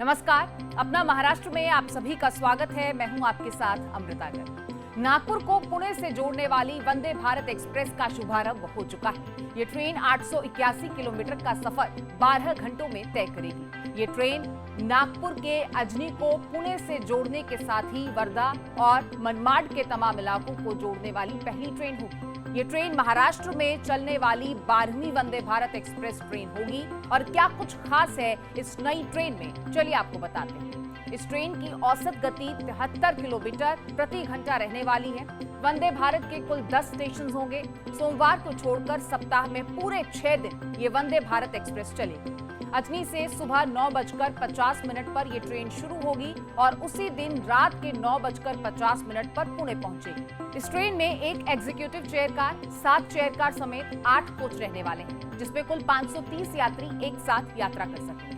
नमस्कार, अपना महाराष्ट्र में आप सभी का स्वागत है। मैं हूं आपके साथ अमृता गर्ग। नागपुर को पुणे से जोड़ने वाली वंदे भारत एक्सप्रेस का शुभारंभ हो चुका है। ये ट्रेन 881 किलोमीटर का सफर 12 घंटों में तय करेगी। ये ट्रेन नागपुर के अजनी को पुणे से जोड़ने के साथ ही वर्धा और मनमाड के तमाम इलाकों को जोड़ने वाली पहली ट्रेन होगी। ये ट्रेन महाराष्ट्र में चलने वाली 12वीं वंदे भारत एक्सप्रेस ट्रेन होगी। और क्या कुछ खास है इस नई ट्रेन में, चलिए आपको बताते हैं। इस ट्रेन की औसत गति 73 किलोमीटर प्रति घंटा रहने वाली है। वंदे भारत के कुल 10 स्टेशन होंगे। सोमवार को छोड़कर सप्ताह में पूरे 6 दिन ये वंदे भारत एक्सप्रेस चलेगी। अजनी से सुबह 9:50 पर यह ट्रेन शुरू होगी और उसी दिन रात के 9:50 पर पुणे पहुंचेगी। इस ट्रेन में एक executive chair car, 7 chair car समेत 8 कोच रहने वाले हैं, जिसमें कुल 530 यात्री एक साथ यात्रा कर सकेंगे।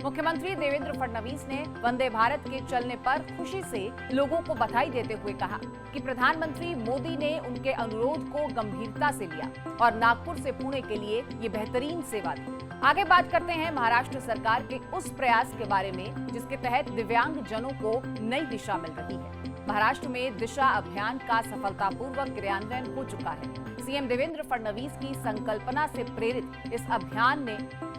मुख्यमंत्री देवेंद्र फडणवीस ने वंदे भारत के चलने पर खुशी से लोगों को बधाई देते हुए कहा कि प्रधानमंत्री मोदी ने उनके अनुरोध को गंभीरता से लिया और नागपुर से पुणे के लिए ये बेहतरीन सेवा दी। आगे बात करते हैं महाराष्ट्र सरकार के उस प्रयास के बारे में जिसके तहत दिव्यांग जनों को नई दिशा मिल रही है। महाराष्ट्र में दिशा अभियान का सफलतापूर्वक क्रियान्वयन हो चुका है। सीएम देवेंद्र फडणवीस की संकल्पना से प्रेरित इस अभियान ने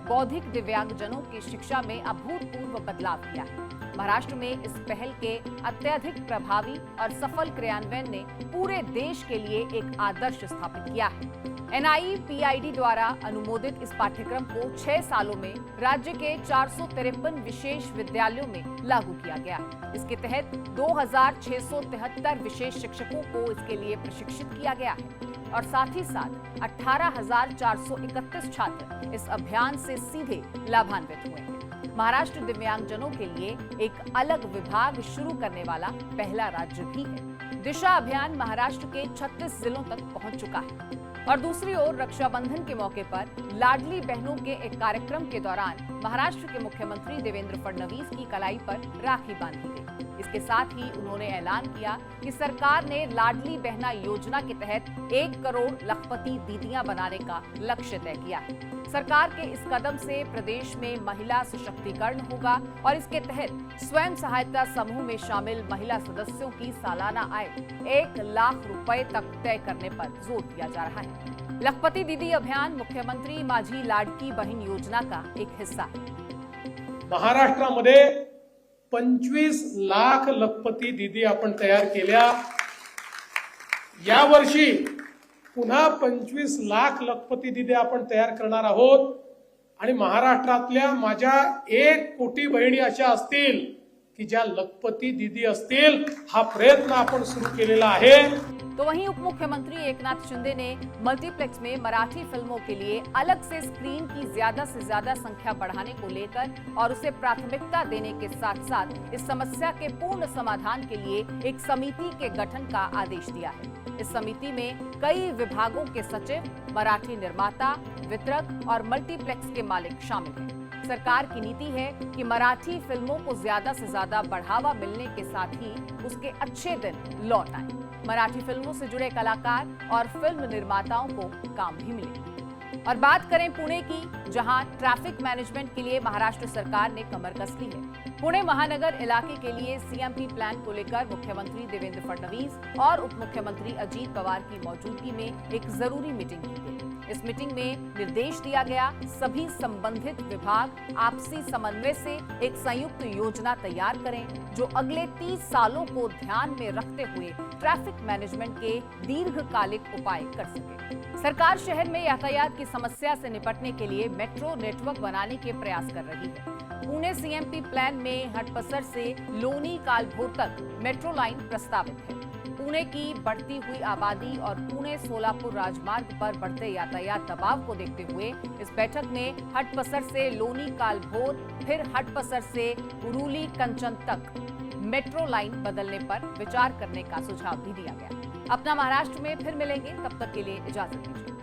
बौद्धिक दिव्यांगजनों की शिक्षा में अभूतपूर्व बदलाव किया है। महाराष्ट्र में इस पहल के अत्यधिक प्रभावी और सफल क्रियान्वयन ने पूरे देश के लिए एक आदर्श स्थापित किया है। NIPID द्वारा अनुमोदित इस पाठ्यक्रम को 6 सालों में राज्य के 453 विशेष विद्यालयों में लागू किया गया। इसके तहत 2673 विशेष शिक्षकों को इसके लिए प्रशिक्षित किया गया है और साथ ही साथ 18,431 छात्र इस अभियान से सीधे लाभान्वित हुए हैं। महाराष्ट्र दिव्यांगजनों के लिए एक अलग विभाग शुरू करने वाला पहला राज्य भी है। दिशा अभियान महाराष्ट्र के 36 जिलों तक पहुंच चुका है। और दूसरी ओर रक्षाबंधन के मौके पर लाडली बहनों के एक कार्यक्रम के दौरान महाराष्ट्र के मुख्यमंत्री देवेंद्र फडणवीस की कलाई पर राखी बांधी गई। इसके साथ ही उन्होंने ऐलान किया कि सरकार ने लाडली बहना योजना के तहत 1 करोड़ लखपति दीदियां बनाने का लक्ष्य तय किया है। सरकार के इस कदम से प्रदेश में महिला सशक्तिकरण होगा और इसके तहत स्वयं सहायता समूह में शामिल महिला सदस्यों की सालाना आय 1 लाख रुपए तक तय करने पर जोर दिया जा रहा है। लखपति दीदी अभियान मुख्यमंत्री माझी लाडकी बहीण योजना का एक हिस्सा है। महाराष्ट्रामध्ये 25 लाख लखपती दीदी आपण तयार केल्या। यावर्षी पुन्हा 25 लाख लखपती दीदी आपण तयार करणार आहोत आणि महाराष्ट्रातल्या माझ्या 1 कोटी बहिणी अशा असतील की ज्या लखपती दीदी असतील। हा प्रयत्न आपण सुरू केलेला आहे। तो वहीं उप मुख्यमंत्री एकनाथ शिंदे ने मल्टीप्लेक्स में मराठी फिल्मों के लिए अलग से स्क्रीन की ज्यादा से ज्यादा संख्या बढ़ाने को लेकर और उसे प्राथमिकता देने के साथ साथ इस समस्या के पूर्ण समाधान के लिए एक समिति के गठन का आदेश दिया है। इस समिति में कई विभागों के सचिव, मराठी निर्माता, वितरक और मल्टीप्लेक्स के मालिक शामिल हैं। सरकार की नीति है कि मराठी फिल्मों को ज्यादा से ज्यादा बढ़ावा मिलने के साथ ही उसके अच्छे दिन लौट आए। मराठी फिल्मों से जुड़े कलाकार और फिल्म निर्माताओं को काम भी मिले। और बात करें पुणे की, जहां ट्रैफिक मैनेजमेंट के लिए महाराष्ट्र सरकार ने कमर कस ली है। पुणे महानगर इलाके के लिए CMP प्लान को लेकर मुख्यमंत्री देवेंद्र फडणवीस और उप मुख्यमंत्री अजीत पवार की मौजूदगी में एक जरूरी मीटिंग की गई। इस मीटिंग में निर्देश दिया गया सभी संबंधित विभाग आपसी समन्वय से एक संयुक्त योजना तैयार करें जो अगले 30 सालों को ध्यान में रखते हुए ट्रैफिक मैनेजमेंट के दीर्घकालिक उपाय कर सके। सरकार शहर में यातायात की समस्या से निपटने के लिए मेट्रो नेटवर्क बनाने के प्रयास कर रही है। पुणे CMP प्लान में हटपसर से लोनी कालभोर तक मेट्रो लाइन प्रस्तावित है। पुणे की बढ़ती हुई आबादी और पुणे सोलापुर राजमार्ग पर बढ़ते यातायात दबाव को देखते हुए इस बैठक में हटपसर से लोनी कालभोर, फिर हटपसर से उरुली कंचन तक मेट्रो लाइन बदलने पर विचार करने का सुझाव भी दिया गया। अपना महाराष्ट्र में फिर मिलेंगे, तब तक के लिए इजाजत दीजिए।